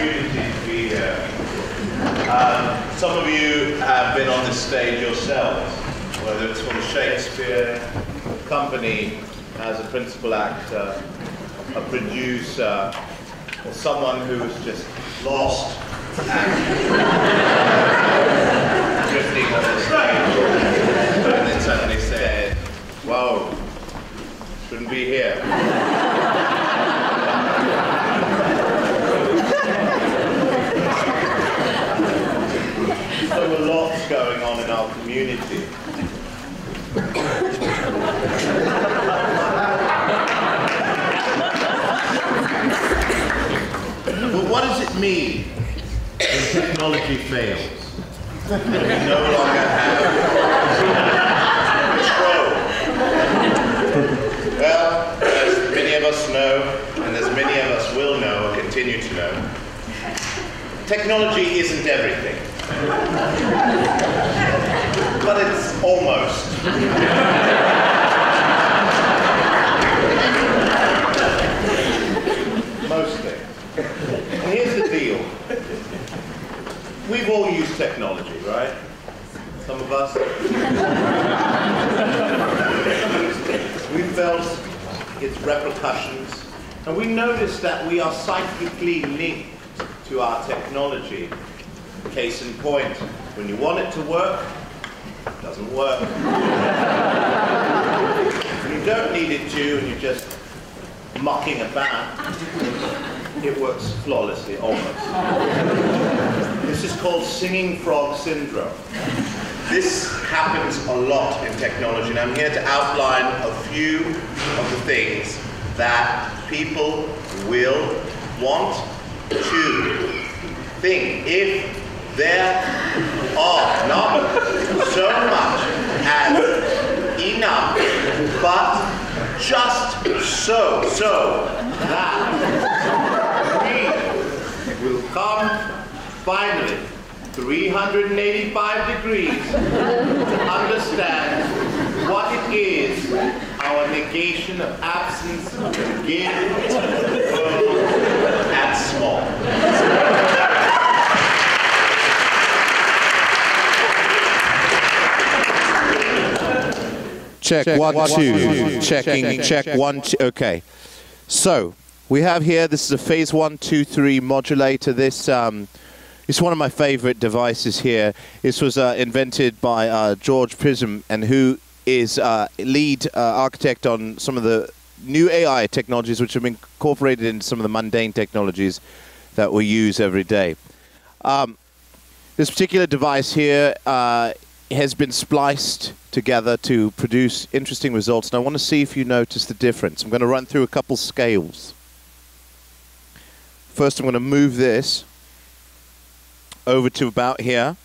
opportunity to be here. Some of you have been on this stage yourselves, whether it's for the Shakespeare Company as a principal actor, a producer, or someone who was just lost and drifting on the stage, and then suddenly said, "Whoa, shouldn't be here." There were lots going on in our community. But what does it mean when technology fails? And we no longer have control. Well, as many of us know, and as many of us will know or continue to know, technology isn't everything. But it's almost. Most things. And here's the deal. We've all used technology, right? Some of us. We've felt its repercussions, and we notice that we are psychically linked to our technology. Case in point, when you want it to work, it doesn't work. When you don't need it to, and you're just mucking about, it works flawlessly, almost. This is called singing frog syndrome. This happens a lot in technology, and I'm here to outline a few of the things that people will want to think. If there are not so much as enough, but just so that we will come finally 385 degrees to understand what it is our negation of absence can give the world at small. Check, 1, 2. Checking, check, 1, 2. Okay. So, we have here, this is a phase 1, 2, 3 modulator. This is one of my favorite devices here. This was invented by George Prism, and who is lead architect on some of the new AI technologies which have been incorporated into some of the mundane technologies that we use every day. This particular device here has been spliced together to produce interesting results, and I want to see if you notice the difference. I'm going to run through a couple scales. First, I'm going to move this over to about here.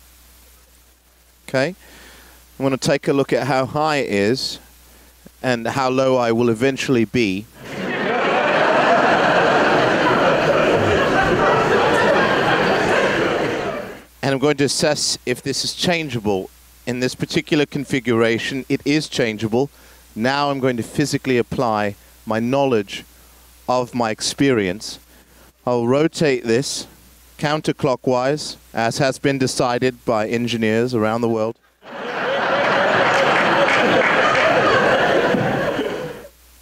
Okay. I'm going to take a look at how high it is and how low I will eventually be. And I'm going to assess if this is changeable. In this particular configuration, it is changeable. Now I'm going to physically apply my knowledge of my experience. I'll rotate this counterclockwise, as has been decided by engineers around the world.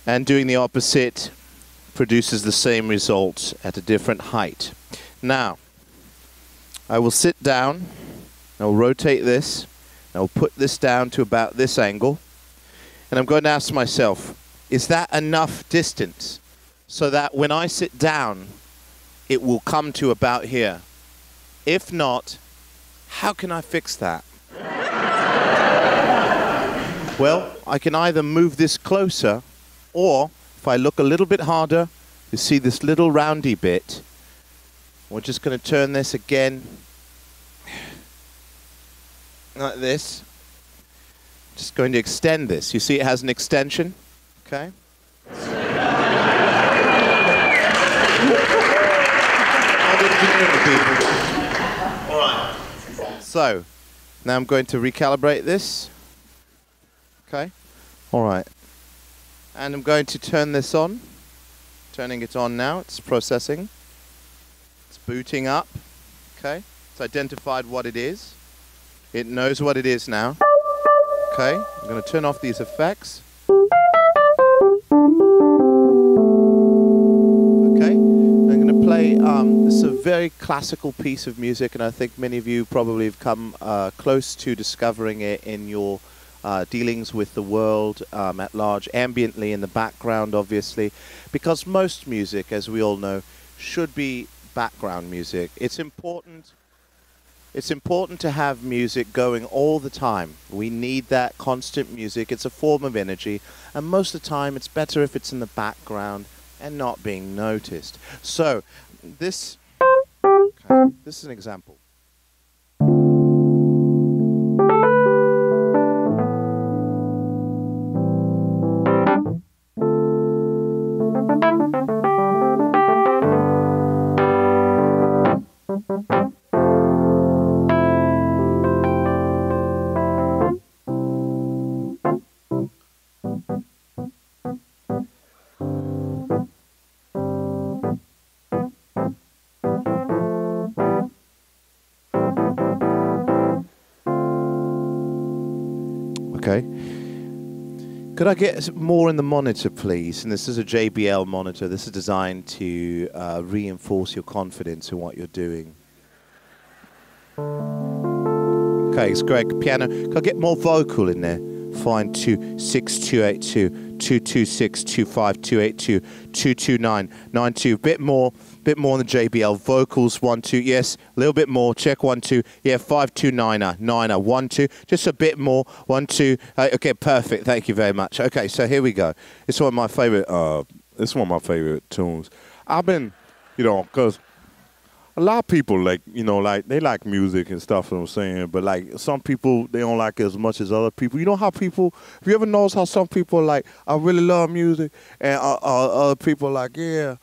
And doing the opposite produces the same results at a different height. Now, I will sit down, I'll rotate this, I'll put this down to about this angle, and I'm going to ask myself, is that enough distance so that when I sit down, it will come to about here? If not, how can I fix that? Well, I can either move this closer, or if I look a little bit harder, you see this little roundy bit. We're just going to turn this again like this. Just going to extend this. You see it has an extension, okay? All right. So, now I'm going to recalibrate this. Okay. All right. And I'm going to turn this on. Turning it on now. It's processing. It's booting up. Okay, it's identified what it is. It knows what it is now. Okay, I'm going to turn off these effects. Okay, I'm going to play, this is a very classical piece of music, and I think many of you probably have come close to discovering it in your dealings with the world at large, ambiently in the background, obviously, because most music, as we all know, should be background music. It's important to have music going all the time. We need that constant music. It's a form of energy, and most of the time it's better if it's in the background and not being noticed. So this is an example. Okay. Could I get more in the monitor, please? And this is a JBL monitor. This is designed to reinforce your confidence in what you're doing. Okay, it's great. Piano. Could I get more vocal in there? Fine. 26282, 22625282, 22992. Bit more on the JBL. Vocals 1 2. Yes, a little bit more. Check 1 2. Yeah, 529er 1 2. Just a bit more. 1 2. Okay, perfect. Thank you very much. Okay, so here we go. It's one of my favorite. It's one of my favorite tunes. I've been, because a lot of people they like music and stuff. You know what I'm saying, but like some people they don't like it as much as other people. You know how people? Have you ever noticed how some people like I really love music and other people like yeah.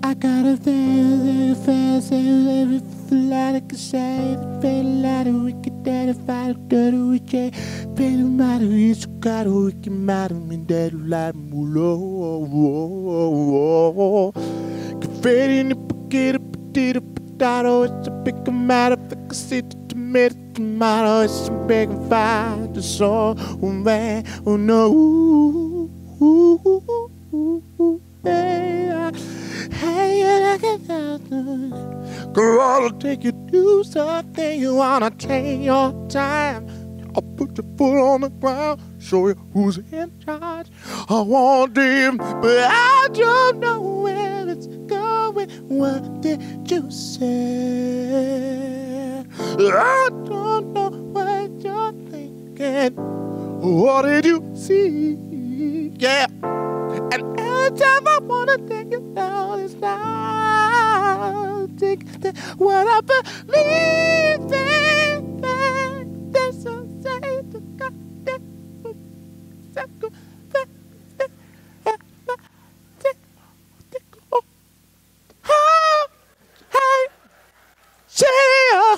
I got a thing, fast, every flat I can say, feel like a wicked daddy, fight a dirty wicked, pay the matter, it's got a wicked matter, and daddy like mulo. Confetti in the pocket, a potato, potato, it's a big matter, if I can see the tomato, tomato, it's a big fire, the song, oh man, oh no, hey, look at that. Girl, I'll take you to something you wanna take your time. I'll put your foot on the ground, show you who's in charge. I want them, but I don't know where it's going. What did you say? I don't know what you're thinking. What did you see? Yeah. And every time I wanna take it down, it's now. Take it what I believe in. There's a say to God. Hey, yeah.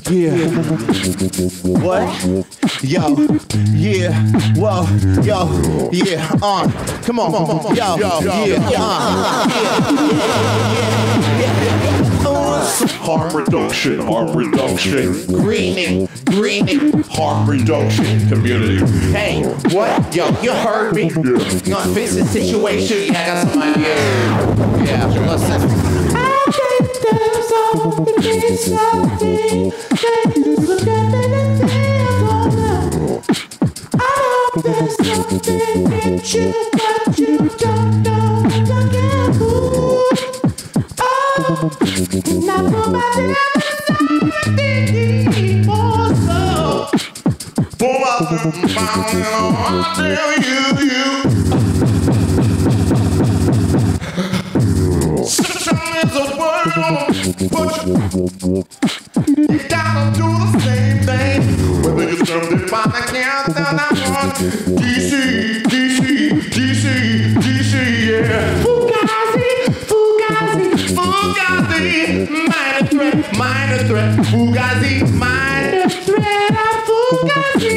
Yeah. What? Yo. Yeah. Whoa. Yo. Yeah. Come on. Yo. Harm reduction, Greening, harm reduction, community. Hey, what? Yo, you heard me? Gonna fix the situation. Yeah, I got some ideas. Yeah, listen. I think there's something that you forgot that I hope there's something that you got you don't know what I can do. Not nobody anymore, so I'll tell you. Sunshine is a world, but you gotta do the same thing. Whether you're surrounded by the countdown, I want DC, yeah. Minor threat, Fugazi, minor threat, Fugazi,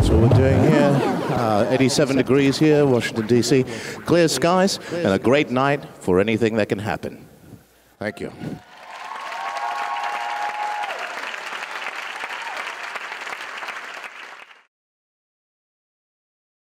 That's what we're doing here. 87 degrees here, Washington, D.C. Clear skies and a great night for anything that can happen. Thank you.